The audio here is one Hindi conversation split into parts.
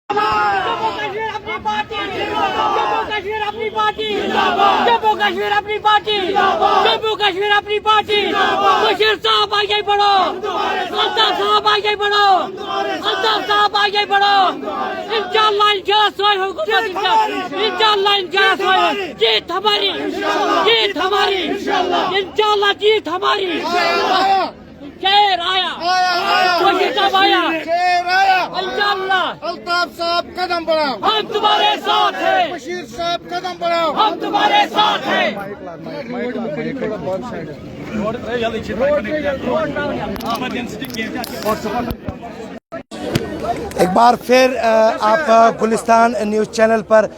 जम्मू कश्मीर अपनी पार्टी, जम्मू कश्मीर अपनी पार्टी, जम्मू कश्मीर अपनी पार्टी, जम्मू कश्मीर अपनी पार्टी। बशीर साहब आगे बढ़ो, अल्ताफ साहब आगे बढ़ो, अल्ताफ साहब आगे बढ़ो। इंशाअल्लाह इंशाअल्लाह जीत हमारी, जीत हमारी, इंशाअल्लाह जीत हमारी। शेर आया, बशीर साहब आया, इंशाअल्लाह। अल्ताफ साहब कदम बढ़ाओ, हम तुम्हारे साथ हैं, बशीर साहब कदम बढ़ाओ, हम तुम्हारे साथ हैं। एक बार फिर आप गुलिस्तान न्यूज़ चैनल पर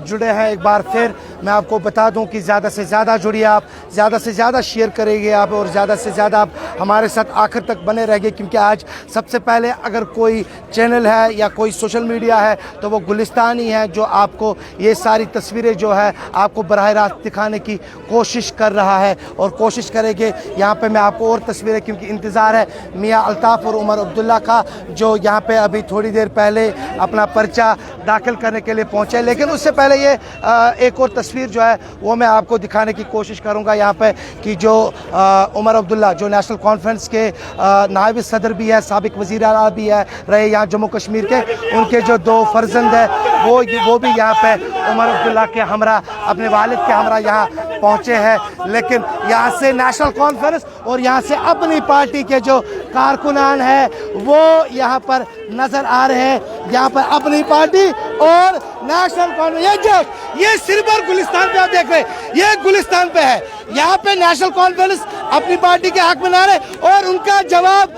जुड़े हैं। एक बार फिर मैं आपको बता दूं कि ज़्यादा से ज़्यादा जुड़िए आप, ज़्यादा से ज़्यादा शेयर करेंगे आप और ज़्यादा से ज़्यादा आप हमारे साथ आखिर तक बने रहेंगे, क्योंकि आज सबसे पहले अगर कोई चैनल है या कोई सोशल मीडिया है तो वो गुलिस्तान ही है, जो आपको ये सारी तस्वीरें जो है आपको बराह रास्त दिखाने की कोशिश कर रहा है और कोशिश करेंगे। यहाँ पे मैं आपको और तस्वीरें, क्योंकि इंतज़ार है मियाँ अल्ताफ़ और उमर अब्दुल्ला का, जो यहाँ पे अभी थोड़ी देर पहले अपना पर्चा दाखिल करने के लिए पहुँचे। लेकिन उससे पहले ये एक और तस्वीर जो है वो मैं आपको दिखाने की कोशिश करूँगा यहाँ पे, कि जो उमर अब्दुल्ला जो नेशनल कॉन्फ्रेंस के नायब सदर भी है, साबिक वज़ीर आला भी है रहे यहाँ जम्मू कश्मीर के, उनके जो दो फर्जंद है वो भी यहाँ पे उमर अब्दुल्ला के हमरा, अपने वालिद के हमरा यहाँ पहुँचे हैं। लेकिन यहाँ से नेशनल कॉन्फ्रेंस और यहाँ से अपनी पार्टी के जो कारकुनान है वो यहाँ पर नज़र आ रहे हैं। यहाँ पर अपनी पार्टी और नेशनल कॉन्फ्रेंस, ये सिर्फ और गुलिस्तान पे आप देख रहे हैं, ये गुलिस्तान पे है। यहाँ पे नेशनल कॉन्फ्रेंस अपनी पार्टी के हक में ना रहे और उनका जवाब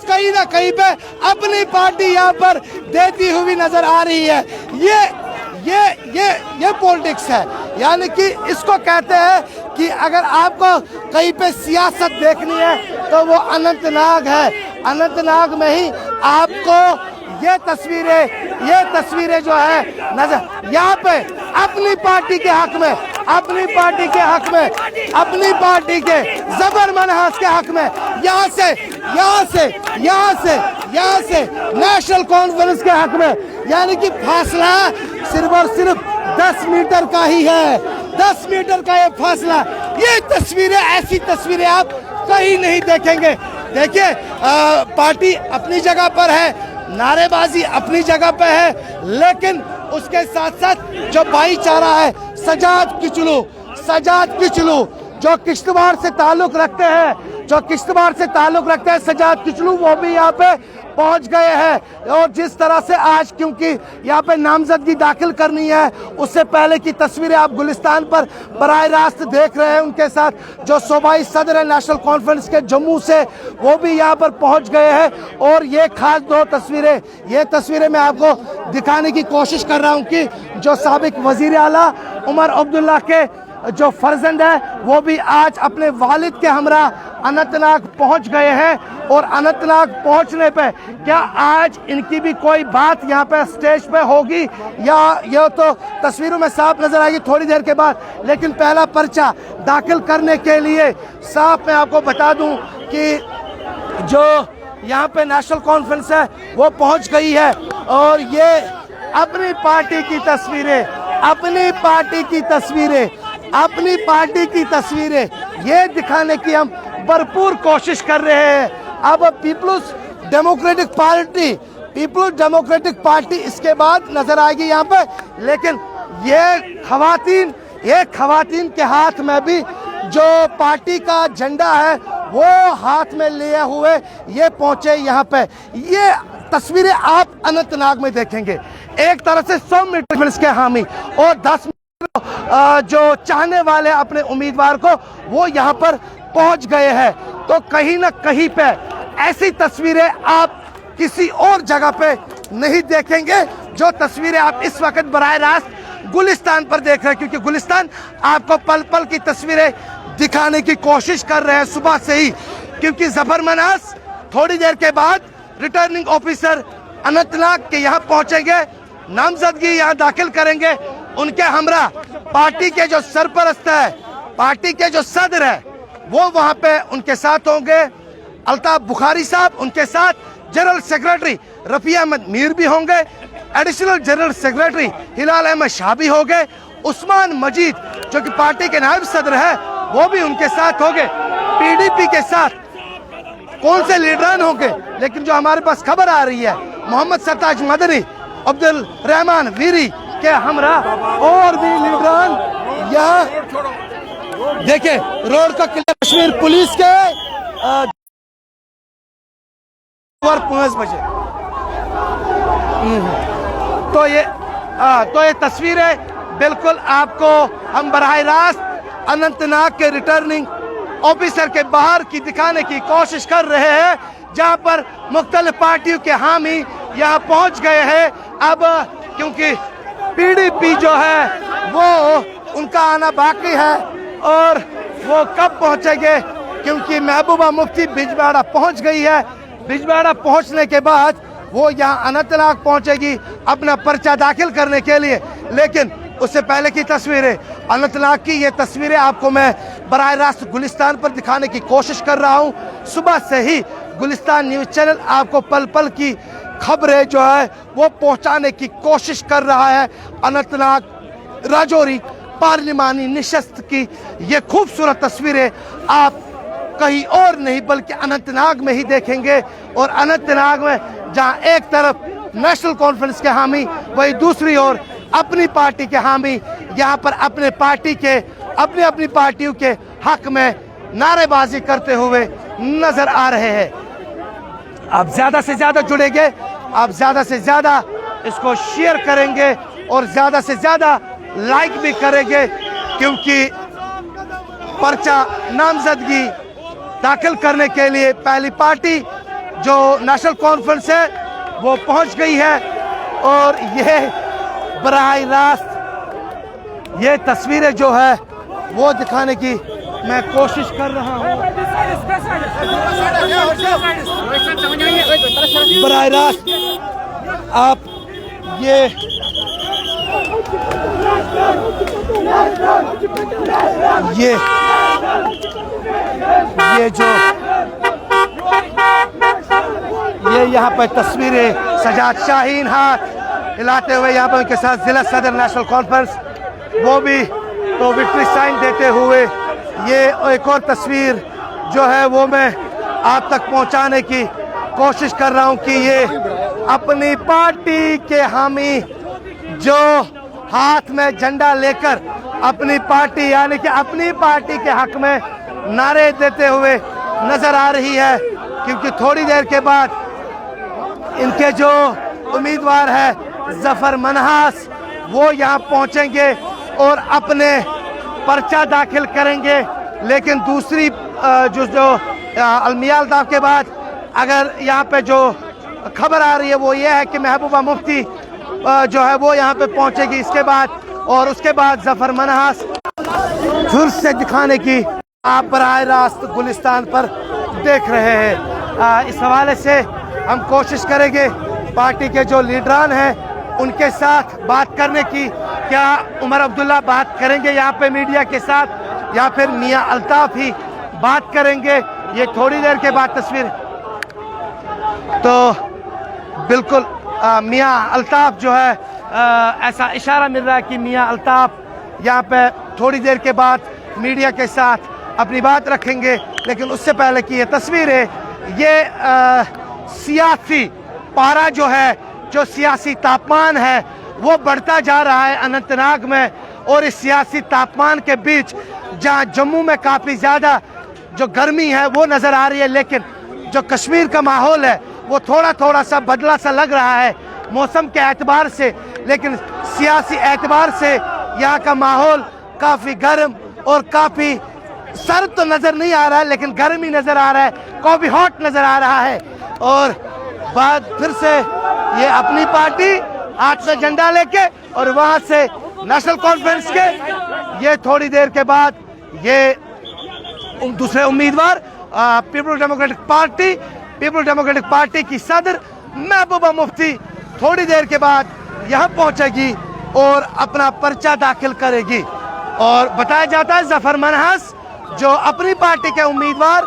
कहीं ना कहीं पे अपनी पार्टी यहाँ पर देती हुई नजर आ रही है। ये पॉलिटिक्स है, यानी कि इसको कहते हैं कि अगर आपको कहीं पे सियासत देखनी है तो वो अनंतनाग है। अनंतनाग में ही आपको ये तस्वीरें जो है नजर, यहाँ पे अपनी पार्टी के हक में, अपनी पार्टी के हक में, अपनी पार्टी के जबर मनहास के हक में, यहाँ से नेशनल कॉन्फ्रेंस के हक में, यानी कि फासला सिर्फ और सिर्फ 10 मीटर का ही है, 10 मीटर का ये फासला। ये तस्वीरें, ऐसी तस्वीरें आप कहीं नहीं देखेंगे। देखिए पार्टी अपनी जगह पर है, नारेबाजी अपनी जगह पे है, लेकिन उसके साथ साथ जो भाईचारा है, सजाद किचलू जो किश्तवाड़ से ताल्लुक रखते हैं, सजाद किचलू वो भी यहाँ पे पहुंच गए हैं। और जिस तरह से आज, क्योंकि यहाँ पे नामजदगी दाखिल करनी है, उससे पहले की तस्वीरें आप गुलिस्तान पर बराह रास्त देख रहे हैं। उनके साथ जो सूबाई सदर है नेशनल कॉन्फ्रेंस के जम्मू से, वो भी यहाँ पर पहुंच गए हैं। और ये खास दो तस्वीरें, ये तस्वीरें मैं आपको दिखाने की कोशिश कर रहा हूँ कि जो साबिक वजीर आला उमर अब्दुल्ला के जो फर्जंद है वो भी आज अपने वालिद के हमरा अनंतनाग पहुंच गए हैं। और अनंतनाग पहुंचने पे क्या आज इनकी भी कोई बात यहाँ पे स्टेज पे होगी, या ये तो तस्वीरों में साफ नजर आएगी थोड़ी देर के बाद। लेकिन पहला पर्चा दाखिल करने के लिए साफ मैं आपको बता दूं कि जो यहाँ पे नेशनल कॉन्फ्रेंस है वो पहुंच गई है। और ये अपनी पार्टी की तस्वीरें ये दिखाने की हम भरपूर कोशिश कर रहे हैं। अब पीपल्स डेमोक्रेटिक पार्टी इसके बाद नजर आएगी यहाँ पे। लेकिन ये खवातीन के हाथ में भी जो पार्टी का झंडा है वो हाथ में लिए हुए ये पहुंचे यहाँ पे। ये तस्वीरें आप अनंतनाग में देखेंगे, एक तरह से 100 मीटर के हामी और 10 जो चाहने वाले अपने उम्मीदवार को वो यहाँ पर पहुंच गए हैं। तो कहीं ना कहीं पे ऐसी तस्वीरें आप किसी और जगह पे नहीं देखेंगे, जो तस्वीरें आप इस वक्त बराह रास्त गुलिस्तान पर देख रहे हैं। क्योंकि गुलिस्तान आपको पल पल की तस्वीरें दिखाने की कोशिश कर रहे हैं सुबह से ही, क्योंकि जबर मनास थोड़ी देर के बाद रिटर्निंग ऑफिसर अनंतनाग के यहाँ पहुंचेंगे, नामजदगी यहाँ दाखिल करेंगे। उनके हमरा पार्टी के जो सरपरस्त है, पार्टी के जो सदर है, वो वहां पे उनके साथ होंगे। अल्ताफ बुखारी साहब, उनके साथ जनरल सेक्रेटरी रफी अहमद मीर भी होंगे। एडिशनल जनरल सेक्रेटरी हिलाल अहमद शाह भी हो गए, उस्मान मजीद जो कि पार्टी के नायब सदर है वो भी उनके साथ हो गए। पीडीपी के साथ कौन से लीडरान होंगे, लेकिन जो हमारे पास खबर आ रही है मोहम्मद सरताज मदनी, अब्दुल रहमान वीरी के हमरा और भी लीडरान यहाँ देखिए रोड का क्लियर। कश्मीर पुलिस के 5 बजे तो ये तस्वीरें बिल्कुल आपको हम बराह रास्त अनंतनाग के रिटर्निंग ऑफिसर के बाहर की दिखाने की कोशिश कर रहे हैं, जहां पर मुख्तलिफ पार्टियों के हामी यहां पहुंच गए हैं। अब क्योंकि पीडीपी जो है वो उनका आना बाकी है और वो कब पहुंचेंगे, क्योंकि महबूबा मुफ्ती बिजवाड़ा पहुंच गई है। बिजवाड़ा पहुंचने के बाद वो यहाँ अनंतनाग पहुंचेगी अपना पर्चा दाखिल करने के लिए। लेकिन उससे पहले की तस्वीरें, अनंतनाग की ये तस्वीरें आपको मैं बराह रास्त गुलिस्तान पर दिखाने की कोशिश कर रहा हूँ। सुबह से ही गुलिस्तान न्यूज़ चैनल आपको पल पल की खबरें जो है वो पहुँचाने की कोशिश कर रहा है। अनंतनाग राजौरी पार्लिमानी निशस्त की ये खूबसूरत तस्वीरें आप कहीं और नहीं बल्कि अनंतनाग में ही देखेंगे। और अनंतनाग में जहां एक तरफ नेशनल कॉन्फ्रेंस के हामी, वही दूसरी ओर अपनी पार्टी के हामी यहां पर अपने अपनी पार्टियों के हक में नारेबाजी करते हुए नजर आ रहे हैं। आप ज्यादा से ज्यादा जुड़ेंगे, आप ज्यादा से ज्यादा इसको शेयर करेंगे और ज्यादा से ज्यादा लाइक भी करेंगे, क्योंकि पर्चा नामजदगी दाखिल करने के लिए पहली पार्टी जो नेशनल कॉन्फ्रेंस है वो पहुंच गई है। और यह बराह रास्त ये तस्वीरें जो है वो दिखाने की मैं कोशिश कर रहा हूं। बराह रास्त आप ये जो ये यहाँ पर तस्वीरें सजाद शाहीन हाथ हिलाते हुए यहाँ पर उनके साथ जिला सदर नेशनल कॉन्फ्रेंस वो भी तो विक्ट्री साइन देते हुए, ये एक और तस्वीर जो है वो मैं आप तक पहुँचाने की कोशिश कर रहा हूँ कि ये अपनी पार्टी के हामी जो हाथ में झंडा लेकर अपनी पार्टी यानी कि अपनी पार्टी के हक में नारे देते हुए नजर आ रही है। क्योंकि थोड़ी देर के बाद इनके जो उम्मीदवार है जफर मनहास वो यहाँ पहुँचेंगे और अपने पर्चा दाखिल करेंगे। लेकिन दूसरी जो अलमिया अल्ताफ के बाद अगर यहाँ पे जो खबर आ रही है वो ये है कि महबूबा मुफ्ती जो है वो यहाँ पे पहुँचेगी इसके बाद, और उसके बाद जफर मनहास फिर से दिखाने की आप बराह रास्त गुलिस्तान पर देख रहे हैं। इस हवाले से हम कोशिश करेंगे पार्टी के जो लीडरान हैं उनके साथ बात करने की। क्या उमर अब्दुल्ला बात करेंगे यहाँ पे मीडिया के साथ, या फिर मियाँ अल्ताफ ही बात करेंगे? ये थोड़ी देर के बाद तस्वीर तो बिल्कुल मियाँ अल्ताफ जो है ऐसा इशारा मिल रहा है कि मियाँ अल्ताफ यहाँ पे थोड़ी देर के बाद मीडिया के साथ अपनी बात रखेंगे। लेकिन उससे पहले की ये तस्वीरें, ये सियासी पारा जो है, जो सियासी तापमान है वो बढ़ता जा रहा है अनंतनाग में। और इस सियासी तापमान के बीच जहां जम्मू में काफ़ी ज़्यादा जो गर्मी है वो नज़र आ रही है, लेकिन जो कश्मीर का माहौल है वो थोड़ा सा बदला सा लग रहा है मौसम के एतबार से। लेकिन सियासी एतबार से यहाँ का माहौल काफ़ी गर्म और काफ़ी सर्द तो नज़र नहीं आ रहा है, लेकिन गर्म ही नज़र आ रहा है, काफ़ी हॉट नज़र आ रहा है। और बाद फिर से ये अपनी पार्टी हाथ में झंडा लेके और वहाँ से नेशनल कॉन्फ्रेंस के ये थोड़ी देर के बाद ये दूसरे उम्मीदवार पीपल डेमोक्रेटिक पार्टी की सदर महबूबा मुफ्ती थोड़ी देर के बाद यहाँ पहुँचेगी और अपना पर्चा दाखिल करेगी। और बताया जाता है जफर मनहास जो अपनी पार्टी के उम्मीदवार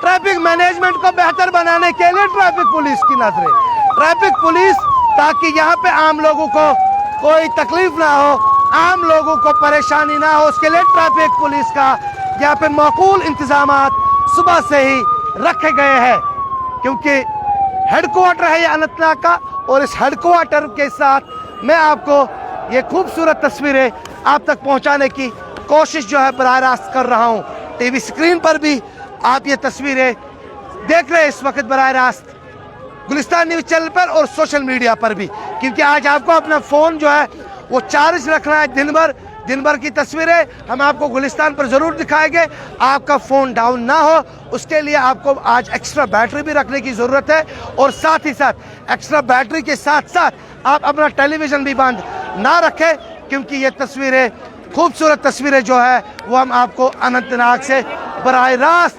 ट्रैफिक मैनेजमेंट को बेहतर बनाने के लिए ट्रैफिक पुलिस की नजरें, ट्रैफिक पुलिस ताकि यहाँ पे आम लोगों को कोई तकलीफ ना हो, आम लोगों को परेशानी ना हो। उसके लिए ट्रैफिक पुलिस का यहाँ पे माकूल इंतजामात सुबह से ही रखे गए हैं, क्योंकि हेडक्वार्टर है ये अनंतनाग का। और इस हेडक्वार्टर के साथ मैं आपको ये खूबसूरत तस्वीरें आप तक पहुंचाने की कोशिश जो है बराह रास्त कर रहा हूं। टीवी स्क्रीन पर भी आप ये तस्वीरें देख रहे हैं इस वक्त बराह रास्त गुलिस्तान न्यूज़ चैनल पर और सोशल मीडिया पर भी, क्योंकि आज आपको अपना फ़ोन जो है वो चार्ज रखना है। दिन भर की तस्वीरें हम आपको गुलिस्तान पर ज़रूर दिखाएंगे। आपका फ़ोन डाउन ना हो उसके लिए आपको आज एक्स्ट्रा बैटरी भी रखने की ज़रूरत है, और साथ ही साथ एक्स्ट्रा बैटरी के साथ साथ आप अपना टेलीविज़न भी बंद ना रखें, क्योंकि ये तस्वीरें, खूबसूरत तस्वीरें जो है वो हम आपको अनंतनाग से बराह रास्त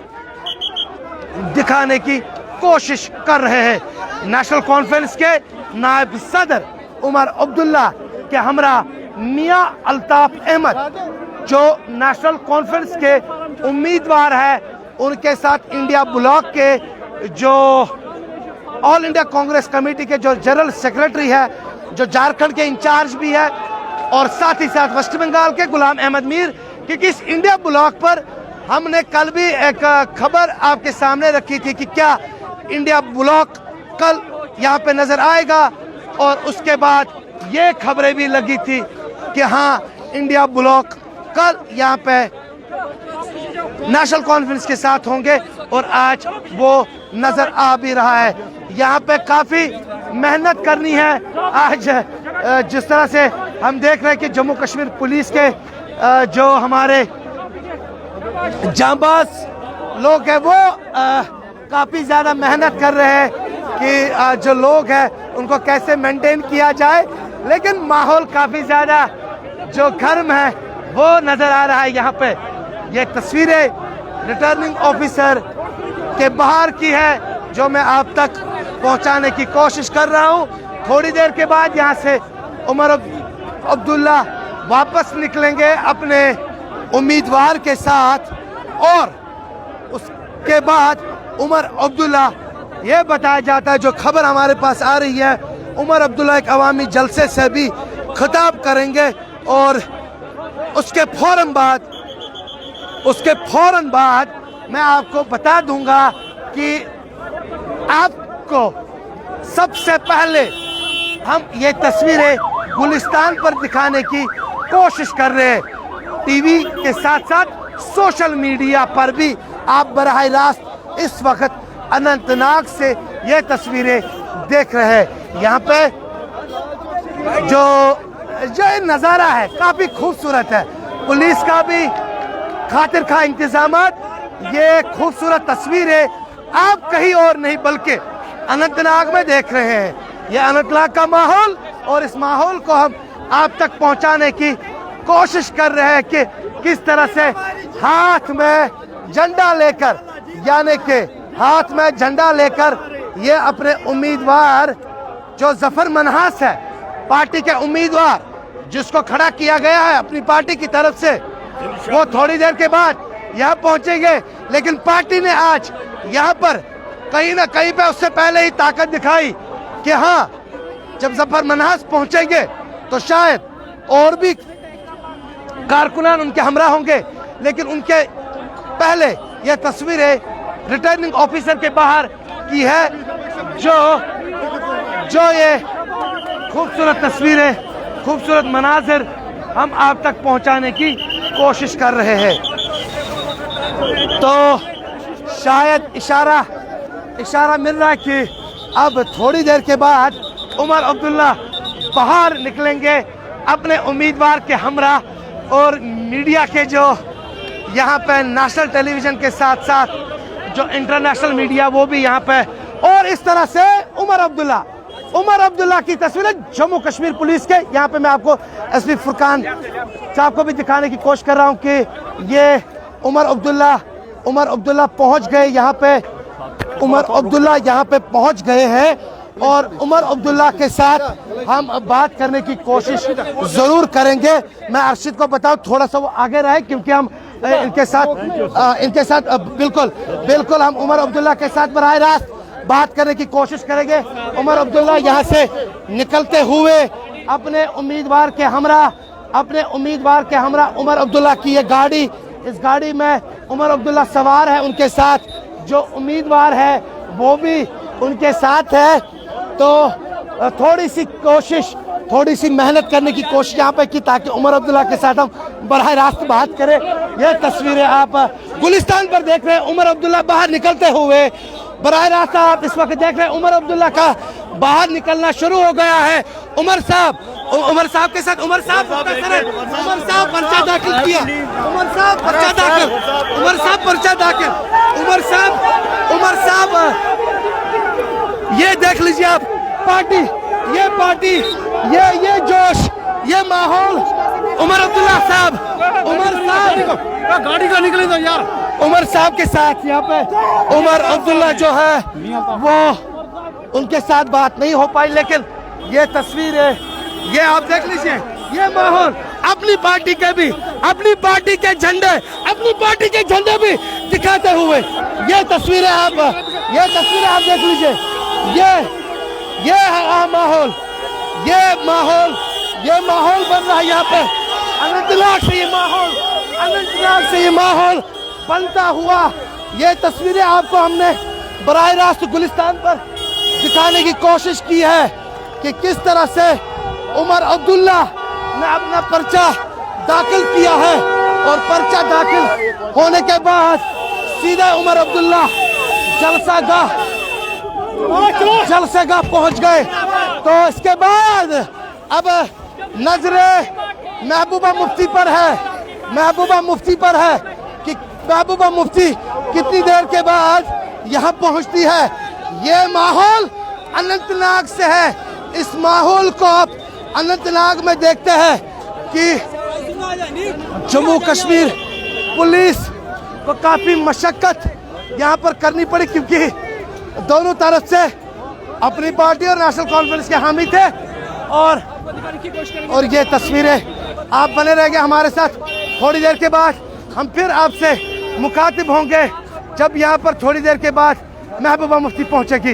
दिखाने की कोशिश कर रहे हैं। नेशनल कॉन्फ्रेंस के नायब सदर उमर अब्दुल्ला के हमरा मियां अल्ताफ अहमद जो नेशनल कॉन्फ्रेंस के उम्मीदवार है, उनके साथ इंडिया ब्लॉक के जो ऑल इंडिया कांग्रेस कमेटी के जो जनरल सेक्रेटरी है, जो झारखंड के इंचार्ज भी है, और साथ ही साथ वेस्ट बंगाल के गुलाम अहमद मीर। क्योंकि इस इंडिया ब्लॉक पर हमने कल भी एक खबर आपके सामने रखी थी कि क्या इंडिया ब्लॉक कल यहाँ पे नजर आएगा, और उसके बाद ये खबरें भी लगी थी कि हाँ इंडिया ब्लॉक कल यहाँ पे नेशनल कॉन्फ्रेंस के साथ होंगे, और आज वो नजर आ भी रहा है। यहाँ पे काफी मेहनत करनी है आज। जिस तरह से हम देख रहे हैं कि जम्मू कश्मीर पुलिस के जो हमारे जांबाज लोग हैं वो काफी ज्यादा मेहनत कर रहे हैं कि जो लोग हैं उनको कैसे मेंटेन किया जाए, लेकिन माहौल काफी ज्यादा जो गर्म है वो नजर आ रहा है। यहाँ पे ये तस्वीरें रिटर्निंग ऑफिसर के बाहर की है जो मैं आप तक पहुंचाने की कोशिश कर रहा हूं। थोड़ी देर के बाद यहाँ से उमर अब्दुल्ला वापस निकलेंगे अपने उम्मीदवार के साथ, और उसके बाद उमर अब्दुल्ला, ये बताया जाता है, जो खबर हमारे पास आ रही है, उमर अब्दुल्ला एक अवामी जलसे से भी खिताब करेंगे, और उसके फौरन बाद मैं आपको बता दूंगा कि आपको सबसे पहले हम ये तस्वीरें गुलिस्तान पर दिखाने की कोशिश कर रहे हैं। टीवी के साथ साथ सोशल मीडिया पर भी आप बराह रास्त इस वक्त अनंतनाग से ये तस्वीरें देख रहे हैं। यहाँ पे जो ये नज़ारा है काफ़ी खूबसूरत है। पुलिस का भी खातिर खा इंतजामात, ये खूबसूरत तस्वीरें आप कहीं और नहीं बल्कि अनंतनाग में देख रहे हैं। ये अनंतनाग का माहौल, और इस माहौल को हम आप तक पहुंचाने की कोशिश कर रहे हैं कि किस तरह से हाथ में झंडा लेकर, यानी कि हाथ में झंडा लेकर ये अपने उम्मीदवार जो जफर मनहास है, पार्टी के उम्मीदवार जिसको खड़ा किया गया है अपनी पार्टी की तरफ से, वो थोड़ी देर के बाद यहाँ पहुंचेंगे। लेकिन पार्टी ने आज यहाँ पर कहीं ना कहीं पे उससे पहले ही ताकत दिखाई कि हाँ, जब जफर मनहास पहुंचेंगे तो शायद और भी कारकुनान उनके हमरा होंगे। लेकिन उनके पहले यह तस्वीरें रिटर्निंग ऑफिसर के बाहर की है, जो ये खूबसूरत तस्वीरें, खूबसूरत मनाजिर हम आप तक पहुंचाने की कोशिश कर रहे हैं। तो शायद इशारा मिल रहा है कि अब थोड़ी देर के बाद उमर अब्दुल्ला बाहर निकलेंगे अपने उम्मीदवार के हमरा, और मीडिया के जो यहाँ पे नेशनल टेलीविज़न के साथ साथ जो इंटरनेशनल मीडिया वो भी यहाँ पे, और इस तरह से उमर अब्दुल्ला की तस्वीरें जम्मू कश्मीर पुलिस के। यहाँ पे मैं आपको एसपी फुरकान साहब को भी दिखाने की कोशिश कर रहा हूँ कि ये उमर अब्दुल्ला पहुँच गए यहाँ पे। उमर अब्दुल्ला यहाँ पे पहुँच गए हैं, और उमर अब्दुल्ला के साथ हम बात करने की कोशिश ज़रूर करेंगे। मैं अर्शिद को बताऊँ थोड़ा सा वो आगे रहे, क्योंकि हम इनके साथ बिल्कुल हम उमर अब्दुल्ला के साथ बराह रास्त बात करने की कोशिश करेंगे। उमर अब्दुल्ला यहाँ से निकलते हुए अपने उम्मीदवार के हमरा उमर अब्दुल्ला की ये गाड़ी, इस गाड़ी में उमर अब्दुल्ला सवार है, उनके साथ जो उम्मीदवार है वो भी उनके साथ है। तो थोड़ी सी मेहनत करने की कोशिश यहाँ पे की ताकि उमर अब्दुल्ला के साथ हम बराह रास्त बात करें। ये तस्वीरें आप गुलिस्तान पर देख रहे हैं, उमर अब्दुल्ला बाहर निकलते हुए बराह रास्त आप इस वक्त देख रहे हैं। उमर अब्दुल्ला का बाहर निकलना शुरू हो गया है। उमर साहब के साथ उमर साहब पर्चा दाखिल किया, उमर साहब ये देख लीजिए आप पार्टी, ये जोश, ये माहौल। उमर अब्दुल्ला साहब गाड़ी का निकले तो यार, उमर साहब के साथ यहाँ पे उमर अब्दुल्ला जो है वो उनके साथ बात नहीं हो पाई, लेकिन ये तस्वीर है, ये आप देख लीजिए, ये माहौल अपनी पार्टी के झंडे भी दिखाते हुए ये तस्वीरें आप देख लीजिए। ये माहौल बन रहा है यहाँ पे। अनंतनाग से ये माहौल बनता हुआ, ये तस्वीरें आपको हमने बराह रास्त गुलिस्तान पर दिखाने की कोशिश की है कि किस तरह से उमर अब्दुल्ला ने अपना पर्चा दाखिल किया है और पर्चा दाखिल होने के बाद सीधा उमर अब्दुल्ला जलसेगाह पहुंच गए। तो इसके बाद अब नजरे महबूबा मुफ्ती पर है कि महबूबा मुफ्ती कितनी देर के बाद यहाँ पहुंचती है। ये माहौल अनंतनाग से है। इस माहौल को आप अनंतनाग में देखते हैं कि जम्मू कश्मीर पुलिस को काफी मशक्कत यहाँ पर करनी पड़ी, क्योंकि दोनों तरफ से अपनी पार्टी और नेशनल कॉन्फ्रेंस के हामी थे। और ये तस्वीरें आप बने रहेंगे हमारे साथ। थोड़ी देर के बाद हम फिर आपसे मुखातिब होंगे, जब यहाँ पर थोड़ी देर के बाद महबूबा मुफ्ती पहुंचेगी।